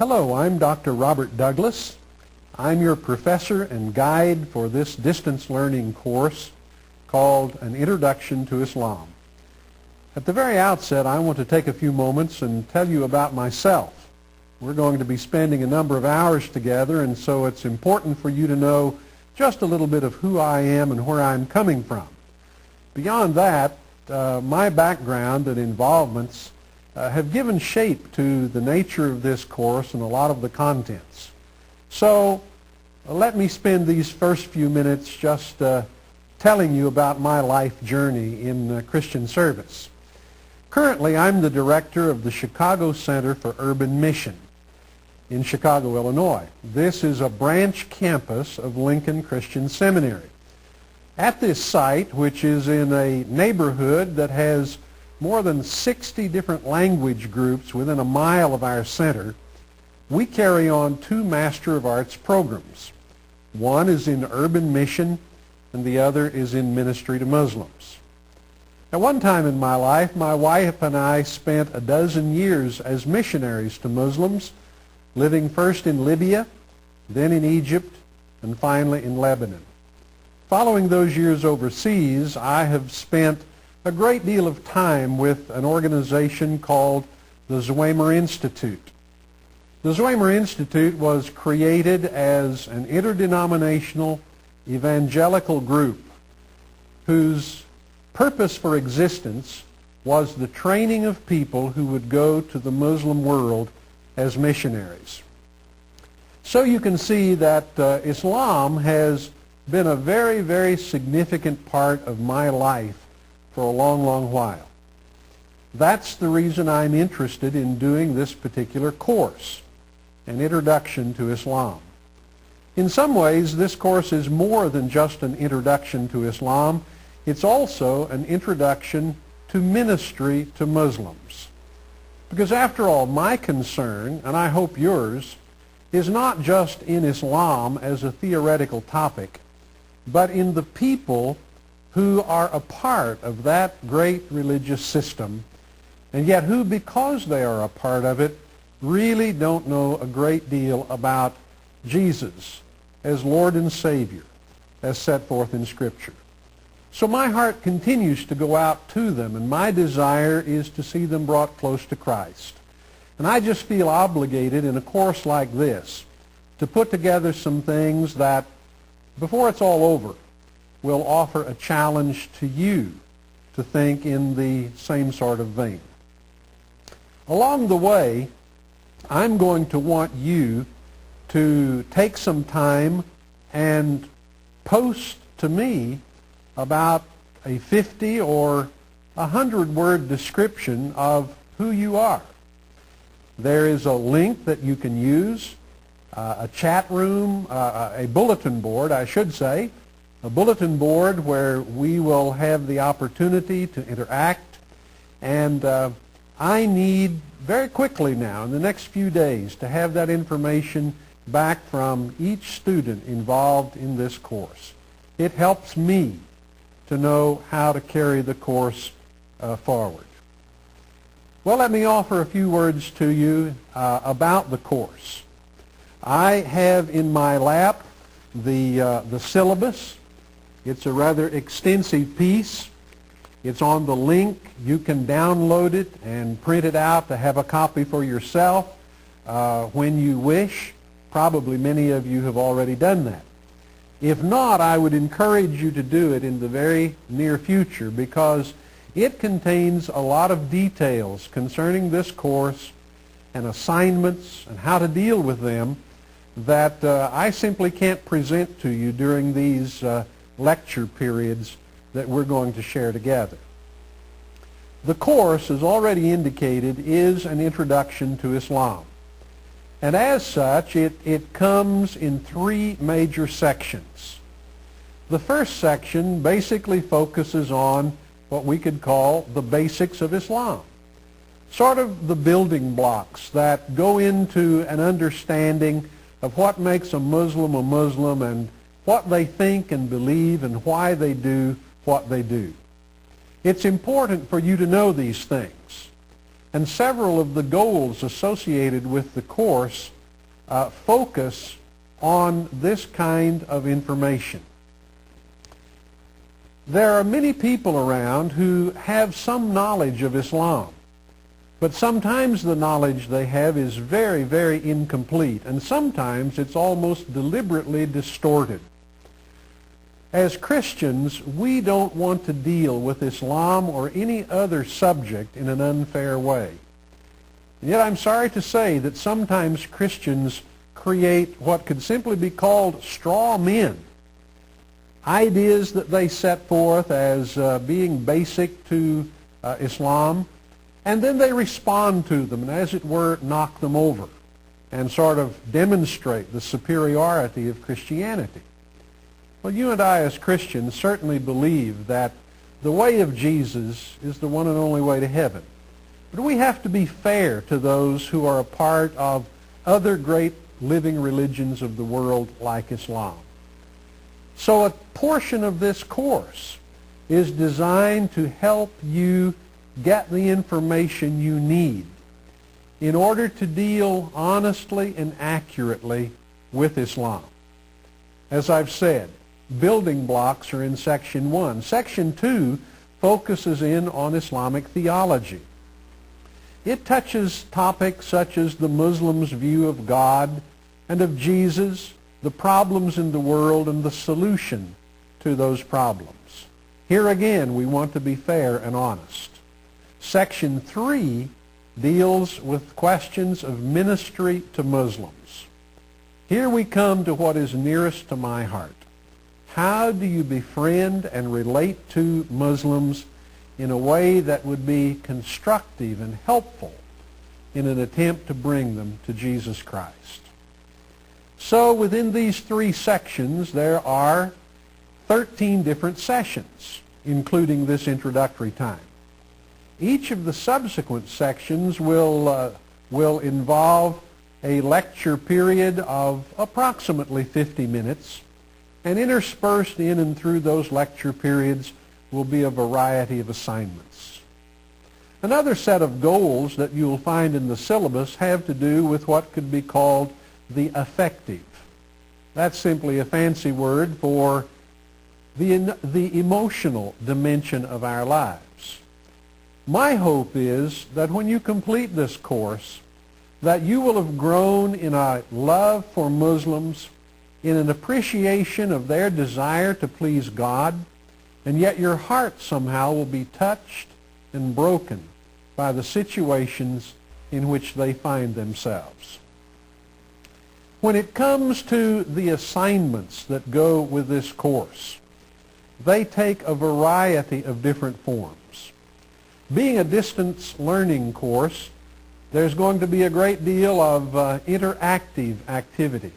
Hello, I'm Dr. Robert Douglas. I'm your professor and guide for this distance learning course called An Introduction to Islam. At the very outset, I want to take a few moments and tell you about myself. We're going to be spending a number of hours together, and so it's important for you to know just a little bit of who I am and where I'm coming from. Beyond that, my background and involvements have given shape to the nature of this course and a lot of the contents. So let me spend these first few minutes just telling you about my life journey in Christian service. Currently, I'm the director of the Chicago Center for Urban Mission in Chicago, Illinois. This is a branch campus of Lincoln Christian Seminary. At this site, which is in a neighborhood that has more than 60 different language groups within a mile of our center, we carry on two Master of Arts programs. One is in urban mission and the other is in ministry to Muslims. At one time in my life, my wife and I spent a dozen years as missionaries to Muslims, living first in Libya, then in Egypt, and finally in Lebanon. Following those years overseas, I have spent a great deal of time with an organization called the Zwemer Institute. The Zwemer Institute was created as an interdenominational evangelical group whose purpose for existence was the training of people who would go to the Muslim world as missionaries. So you can see that Islam has been a very, very significant part of my life for a long, long while. That's the reason I'm interested in doing this particular course, An Introduction to Islam. In some ways, this course is more than just an introduction to Islam. It's also an introduction to ministry to Muslims. Because after all, my concern, and I hope yours, is not just in Islam as a theoretical topic, but in the people who are a part of that great religious system, and yet who, because they are a part of it, really don't know a great deal about Jesus as Lord and Savior, as set forth in Scripture. So my heart continues to go out to them, and my desire is to see them brought close to Christ. And I just feel obligated in a course like this to put together some things that, before it's all over, will offer a challenge to you to think in the same sort of vein. Along the way, I'm going to want you to take some time and post to me about a 50 or 100-word description of who you are. There is a link that you can use, a chat room, a bulletin board, I should say, a bulletin board where we will have the opportunity to interact. And I need very quickly now, in the next few days, to have that information back from each student involved in this course. It helps me to know how to carry the course forward. Well, let me offer a few words to you about the course. I have in my lap the syllabus. It's a rather extensive piece. It's on the link. You can download it and print it out to have a copy for yourself when you wish. Probably many of you have already done that. If not, I would encourage you to do it in the very near future, because it contains a lot of details concerning this course and assignments and how to deal with them that I simply can't present to you during these lecture periods that we're going to share together. The course, as already indicated, is an introduction to Islam. And as such, it comes in three major sections. The first section basically focuses on what we could call the basics of Islam, sort of the building blocks that go into an understanding of what makes a Muslim and what they think and believe and why they do what they do. It's important for you to know these things. And several of the goals associated with the course focus on this kind of information. There are many people around who have some knowledge of Islam, but sometimes the knowledge they have is very, very incomplete, and sometimes it's almost deliberately distorted. As Christians, we don't want to deal with Islam or any other subject in an unfair way. And yet I'm sorry to say that sometimes Christians create what could simply be called straw men, ideas that they set forth as being basic to Islam, and then they respond to them and, as it were, knock them over and sort of demonstrate the superiority of Christianity. Well, you and I as Christians certainly believe that the way of Jesus is the one and only way to heaven. But we have to be fair to those who are a part of other great living religions of the world like Islam. So a portion of this course is designed to help you get the information you need in order to deal honestly and accurately with Islam. As I've said, building blocks are in Section 1. Section 2 focuses in on Islamic theology. It touches topics such as the Muslim's view of God and of Jesus, the problems in the world, and the solution to those problems. Here again, we want to be fair and honest. Section 3 deals with questions of ministry to Muslims. Here we come to what is nearest to my heart. How do you befriend and relate to Muslims in a way that would be constructive and helpful in an attempt to bring them to Jesus Christ? So within these 3 sections, there are 13 different sessions, including this introductory time. Each of the subsequent sections will involve a lecture period of approximately 50 minutes, and interspersed in and through those lecture periods will be a variety of assignments. Another set of goals that you'll find in the syllabus have to do with what could be called the affective. That's simply a fancy word for the emotional dimension of our lives. My hope is that when you complete this course, that you will have grown in a love for Muslims, in an appreciation of their desire to please God, and yet your heart somehow will be touched and broken by the situations in which they find themselves. When it comes to the assignments that go with this course, they take a variety of different forms. Being a distance learning course, there's going to be a great deal of interactive activity.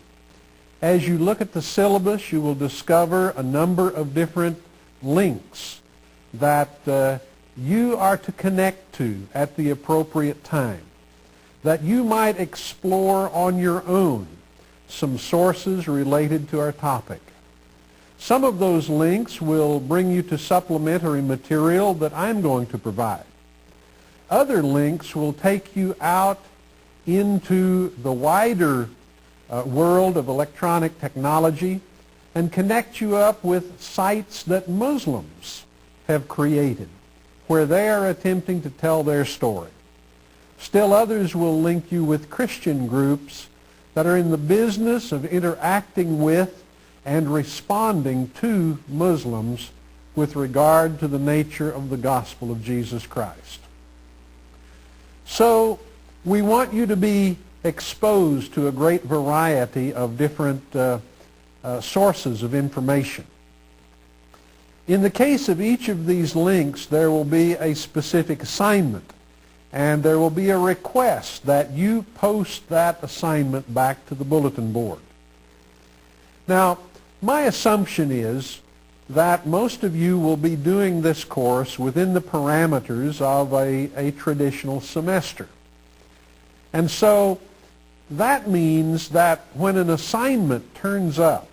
As you look at the syllabus, you will discover a number of different links that you are to connect to at the appropriate time, that you might explore on your own some sources related to our topic. Some of those links will bring you to supplementary material that I'm going to provide. Other links will take you out into the wider world of electronic technology and connect you up with sites that Muslims have created where they are attempting to tell their story. Still others will link you with Christian groups that are in the business of interacting with and responding to Muslims with regard to the nature of the gospel of Jesus Christ. So we want you to be exposed to a great variety of different sources of information. In the case of each of these links, there will be a specific assignment, and there will be a request that you post that assignment back to the bulletin board. Now, my assumption is that most of you will be doing this course within the parameters of a traditional semester. And so that means that when an assignment turns up,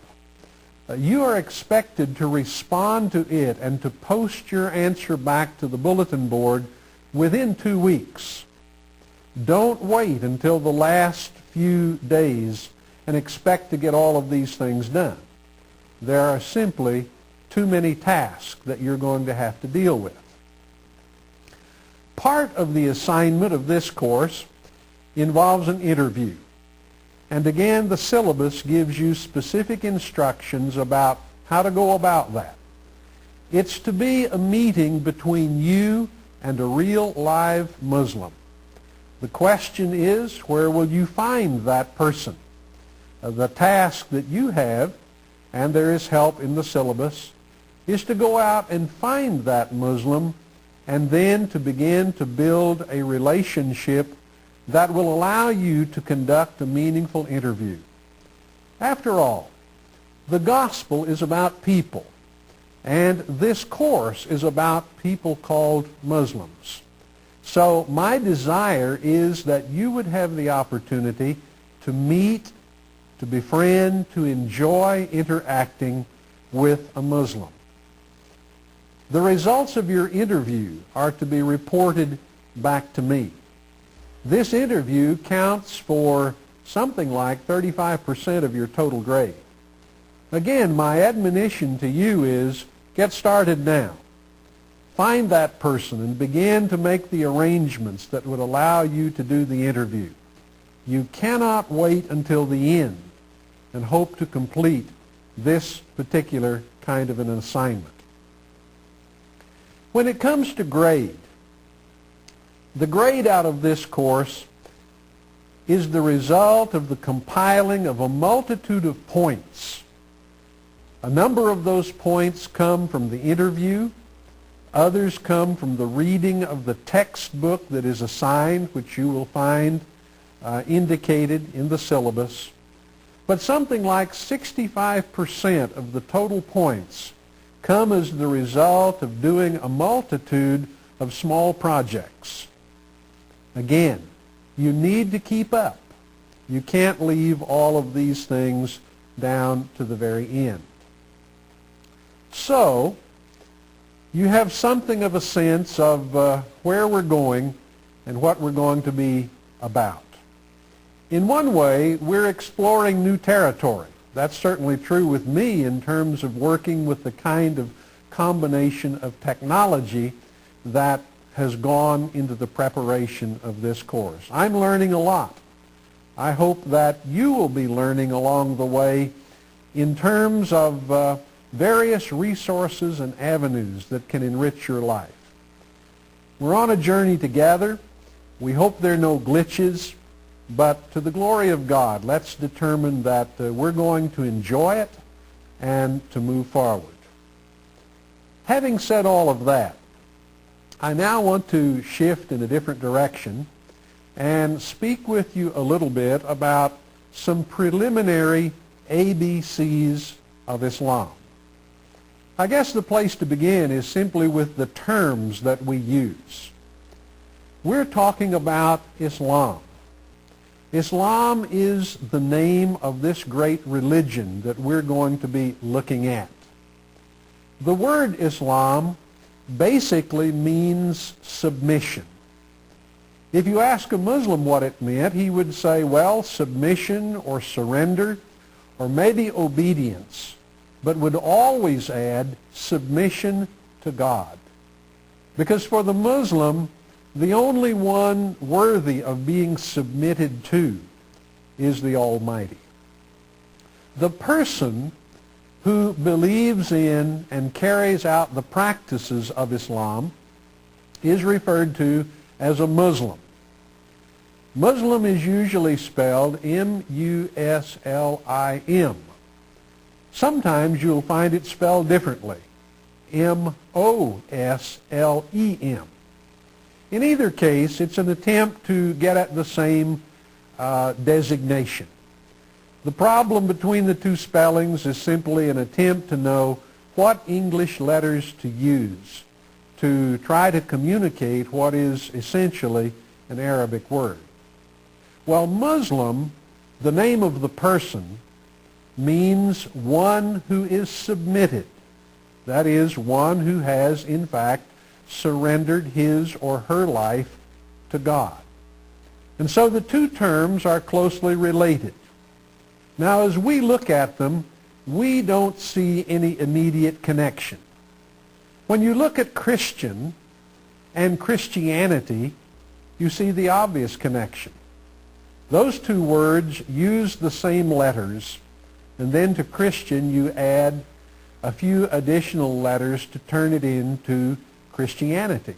you are expected to respond to it and to post your answer back to the bulletin board within 2 weeks Don't wait until the last few days and expect to get all of these things done. There are simply too many tasks that you're going to have to deal with. Part of the assignment of this course involves an interview. And again, the syllabus gives you specific instructions about how to go about that. It's to be a meeting between you and a real live Muslim. The question is, where will you find that person? The task that you have, and there is help in the syllabus, is to go out and find that Muslim and then to begin to build a relationship that will allow you to conduct a meaningful interview. After all, the gospel is about people, and this course is about people called Muslims. So my desire is that you would have the opportunity to meet, to befriend, to enjoy interacting with a Muslim. The results of your interview are to be reported back to me. This interview counts for something like 35% of your total grade. Again, my admonition to you is get started now. Find that person and begin to make the arrangements that would allow you to do the interview. You cannot wait until the end and hope to complete this particular kind of an assignment. When it comes to grade, the grade out of this course is the result of the compiling of a multitude of points. A number of those points come from the interview. Others come from the reading of the textbook that is assigned, which you will find indicated in the syllabus. But something like 65% of the total points come as the result of doing a multitude of small projects. Again, you need to keep up. You can't leave all of these things down to the very end. So, you have something of a sense of where we're going and what we're going to be about. In one way, we're exploring new territory. That's certainly true with me in terms of working with the kind of combination of technology that has gone into the preparation of this course. I'm learning a lot. I hope that you will be learning along the way in terms of various resources and avenues that can enrich your life. We're on a journey together. We hope there are no glitches, but to the glory of God, let's determine that we're going to enjoy it and to move forward. Having said all of that, I now want to shift in a different direction and speak with you a little bit about some preliminary ABCs of Islam. I guess the place to begin is simply with the terms that we use. We're talking about Islam. Islam is the name of this great religion that we're going to be looking at. The word Islam basically means submission. If you ask a Muslim what it meant, he would say, well, submission or surrender or maybe obedience, but would always add submission to God. Because for the Muslim, the only one worthy of being submitted to is the Almighty. The person who believes in and carries out the practices of Islam is referred to as a Muslim. Muslim is usually spelled M-U-S-L-I-M. Sometimes you'll find it spelled differently, M-O-S-L-E-M. In either case, it's an attempt to get at the same designation. The problem between the two spellings is simply an attempt to know what English letters to use to try to communicate what is essentially an Arabic word. Well, Muslim, the name of the person, means one who is submitted. That is, one who has, in fact, surrendered his or her life to God. And so the two terms are closely related. Now, as we look at them, we don't see any immediate connection. When you look at Christian and Christianity, you see the obvious connection. Those two words use the same letters, and then to Christian you add a few additional letters to turn it into Christianity.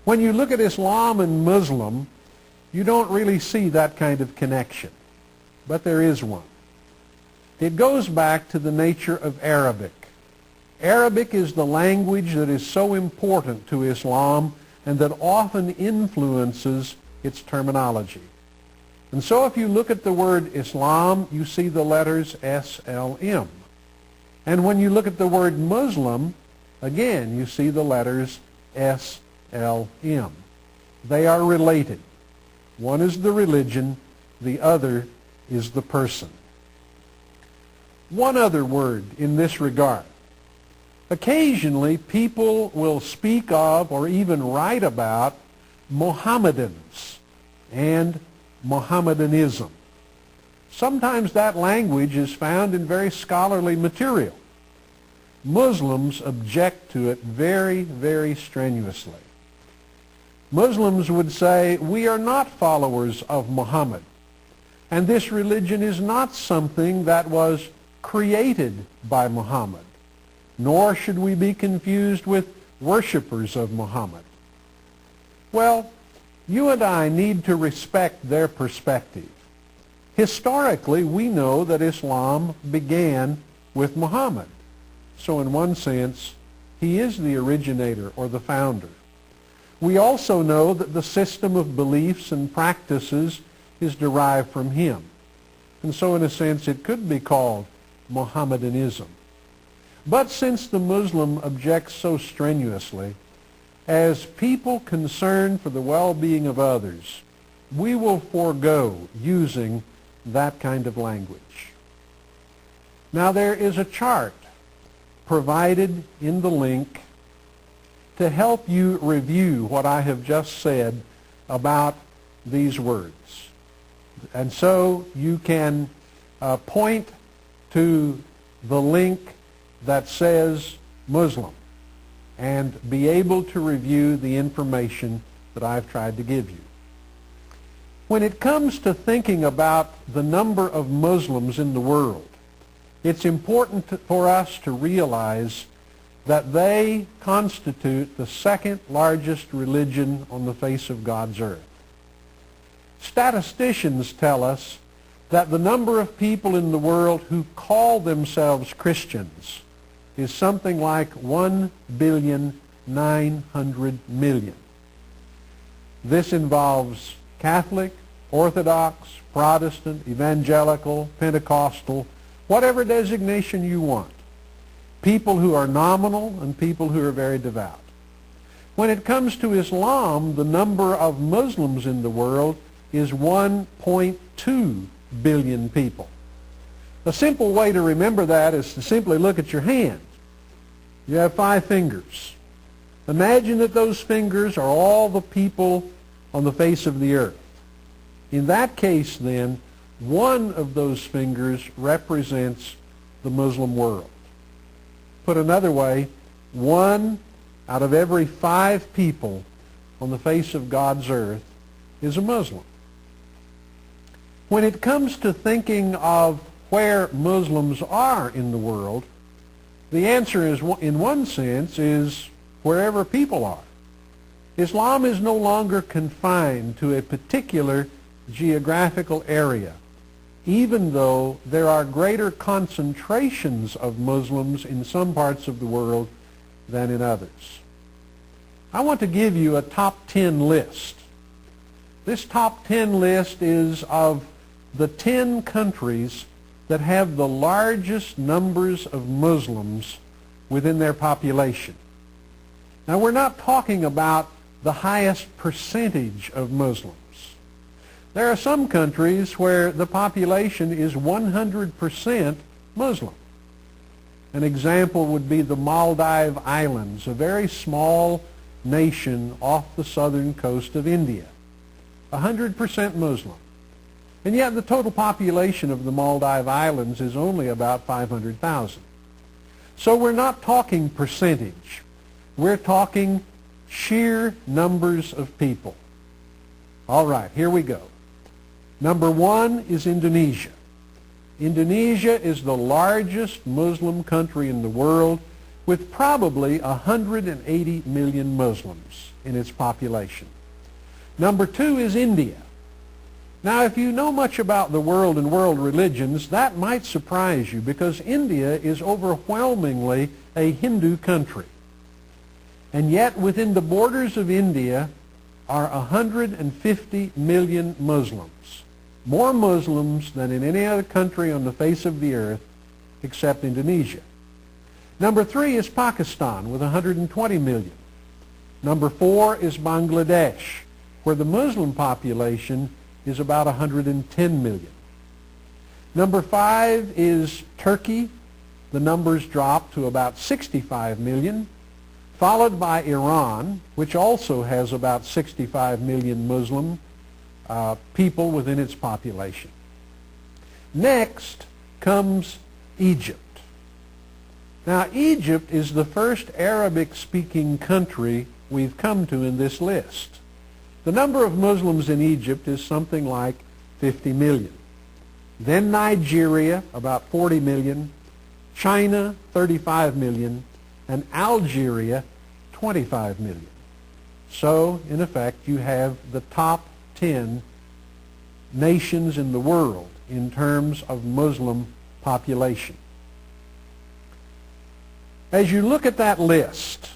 When you look at Islam and Muslim, you don't really see that kind of connection, but there is one. It goes back to the nature of Arabic. Arabic is the language that is so important to Islam and that often influences its terminology. And so if you look at the word Islam, you see the letters S-L-M. And when you look at the word Muslim, again, you see the letters S-L-M. They are related. One is the religion, the other is the person. One other word in this regard. Occasionally, people will speak of or even write about Mohammedans and Mohammedanism. Sometimes that language is found in very scholarly material. Muslims object to it very, very strenuously. Muslims would say, we are not followers of Muhammad, and this religion is not something that was created by Muhammad, nor should we be confused with worshipers of Muhammad. Well, you and I need to respect their perspective. Historically, we know that Islam began with Muhammad. So in one sense, he is the originator or the founder. We also know that the system of beliefs and practices is derived from him. And so in a sense, it could be called Mohammedanism. But since the Muslim objects so strenuously, as people concerned for the well-being of others, we will forego using that kind of language. Now there is a chart provided in the link to help you review what I have just said about these words. And so you can point to the link that says Muslim and be able to review the information that I've tried to give you. When it comes to thinking about the number of Muslims in the world, it's important for us to realize that they constitute the second largest religion on the face of God's earth. Statisticians tell us that the number of people in the world who call themselves Christians is something like 1,900,000,000. This involves Catholic, Orthodox, Protestant, Evangelical, Pentecostal, whatever designation you want. People who are nominal and people who are very devout. When it comes to Islam, the number of Muslims in the world is 1.2 billion people. A simple way to remember that is to simply look at your hand. You have 5 fingers. Imagine that those fingers are all the people on the face of the earth. In that case, then, one of those fingers represents the Muslim world. Put another way, 1 out of every 5 people on the face of God's earth is a Muslim. When it comes to thinking of where Muslims are in the world, the answer is, in one sense, is wherever people are. Islam is no longer confined to a particular geographical area, even though there are greater concentrations of Muslims in some parts of the world than in others. I want to give you a top 10 list. This top 10 list is of the 10 countries that have the largest numbers of Muslims within their population. Now, we're not talking about the highest percentage of Muslims. There are some countries where the population is 100% Muslim. An example would be the Maldive Islands, a very small nation off the southern coast of India. 100% Muslim. And yet the total population of the Maldive Islands is only about 500,000. So we're not talking percentage. We're talking sheer numbers of people. All right, here we go. Number one is Indonesia. Indonesia is the largest Muslim country in the world with probably 180 million Muslims in its population. Number two is India. Now, if you know much about the world and world religions, that might surprise you because India is overwhelmingly a Hindu country. And yet within the borders of India are 150 million Muslims. More Muslims than in any other country on the face of the earth except Indonesia. Number three is Pakistan with 120 million. Number four is Bangladesh, where the Muslim population is about 110 million. Number five is Turkey. The numbers drop to about 65 million, followed by Iran, which also has about 65 million Muslim people within its population. Next comes Egypt. Now, Egypt is the first Arabic-speaking country we've come to in this list. The number of Muslims in Egypt is something like 50 million. Then Nigeria, about 40 million, China, 35 million, and Algeria, 25 million. So, in effect, you have the top 10 nations in the world in terms of Muslim population. As you look at that list,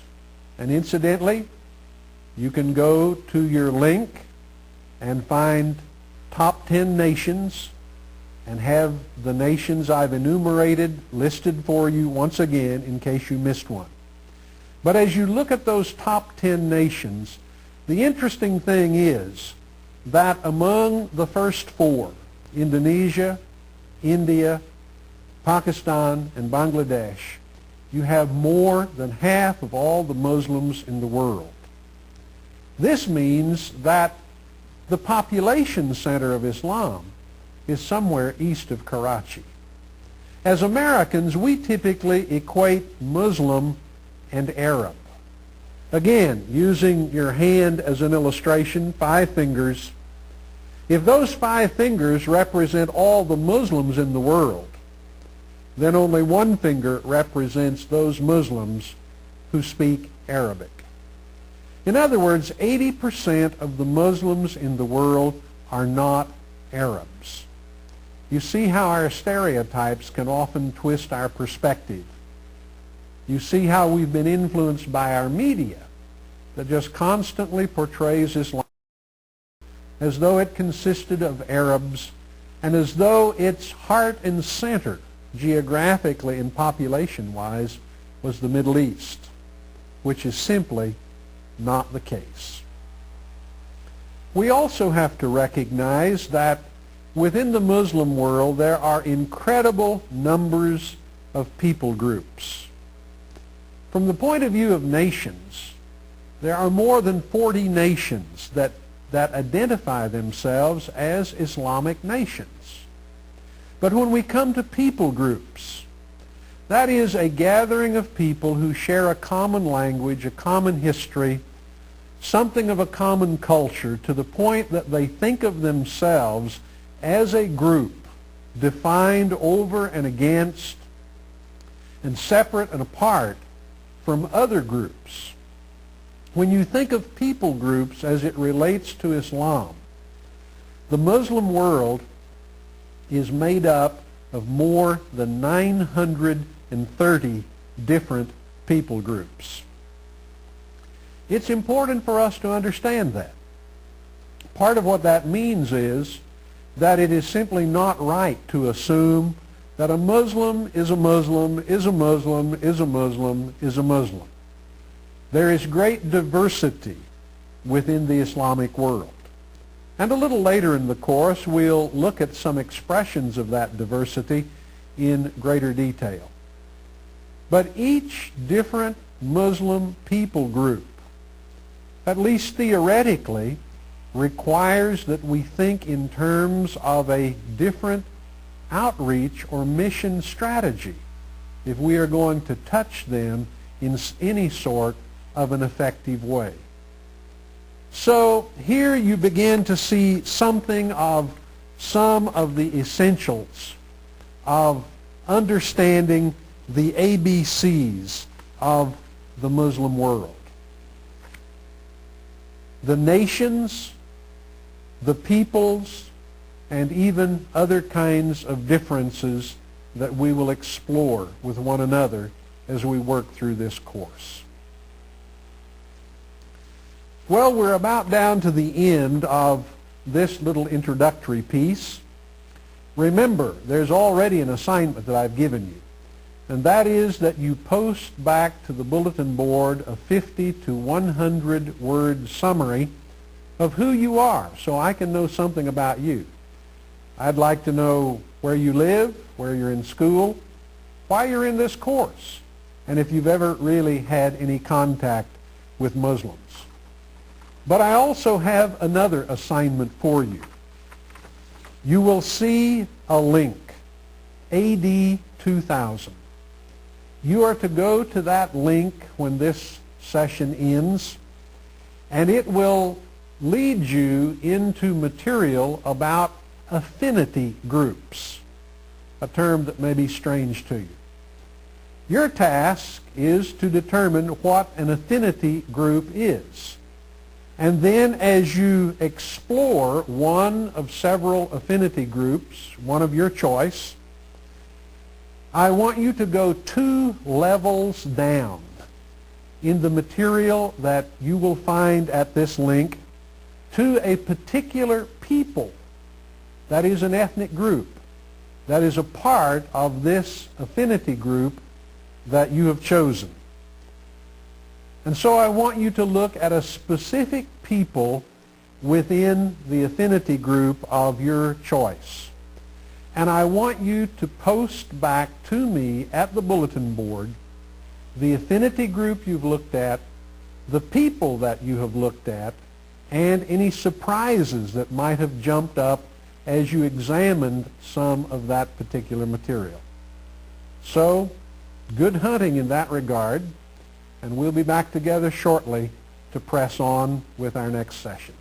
and incidentally, you can go to your link and find top 10 nations and have the nations I've enumerated listed for you once again in case you missed one. But as you look at those top 10 nations, the interesting thing is that among the first four, Indonesia, India, Pakistan, and Bangladesh, you have more than half of all the Muslims in the world. This means that the population center of Islam is somewhere east of Karachi. As Americans, we typically equate Muslim and Arab. Again, using your hand as an illustration, 5 fingers. If those 5 fingers represent all the Muslims in the world, then only 1 finger represents those Muslims who speak Arabic. In other words, 80% of the Muslims in the world are not Arabs. You see how our stereotypes can often twist our perspective. You see how we've been influenced by our media that just constantly portrays Islam as though it consisted of Arabs and as though its heart and center, geographically and population-wise, was the Middle East, which is simply not the case. We also have to recognize that within the Muslim world there are incredible numbers of people groups. From the point of view of nations, there are more than 40 nations that identify themselves as Islamic nations. But when we come to people groups, that is a gathering of people who share a common language, a common history, something of a common culture, to the point that they think of themselves as a group defined over and against and separate and apart from other groups. When you think of people groups as it relates to Islam, the Muslim world is made up of more than 930 different people groups. It's important for us to understand that. Part of what that means is that it is simply not right to assume that a Muslim is a Muslim, is a Muslim, is a Muslim, is a Muslim. There is great diversity within the Islamic world. And a little later in the course, we'll look at some expressions of that diversity in greater detail. But each different Muslim people group, at least theoretically, requires that we think in terms of a different outreach or mission strategy if we are going to touch them in any sort of an effective way. So here you begin to see something of some of the essentials of understanding the ABCs of the Muslim world. The nations, the peoples, and even other kinds of differences that we will explore with one another as we work through this course. Well, we're about down to the end of this little introductory piece. Remember, there's already an assignment that I've given you, and that is that you post back to the bulletin board a 50 to 100 word summary of who you are so I can know something about you. I'd like to know where you live, where you're in school, why you're in this course, and if you've ever really had any contact with Muslims. But I also have another assignment for you. You will see a link, AD 2000. You are to go to that link when this session ends, and it will lead you into material about affinity groups, a term that may be strange to you. Your task is to determine what an affinity group is. And then as you explore one of several affinity groups, one of your choice, I want you to go 2 levels down in the material that you will find at this link to a particular people that is an ethnic group, that is a part of this affinity group that you have chosen. And so I want you to look at a specific people within the affinity group of your choice. And I want you to post back to me at the bulletin board the affinity group you've looked at, the people that you have looked at, and any surprises that might have jumped up as you examined some of that particular material. So, good hunting in that regard, and we'll be back together shortly to press on with our next session.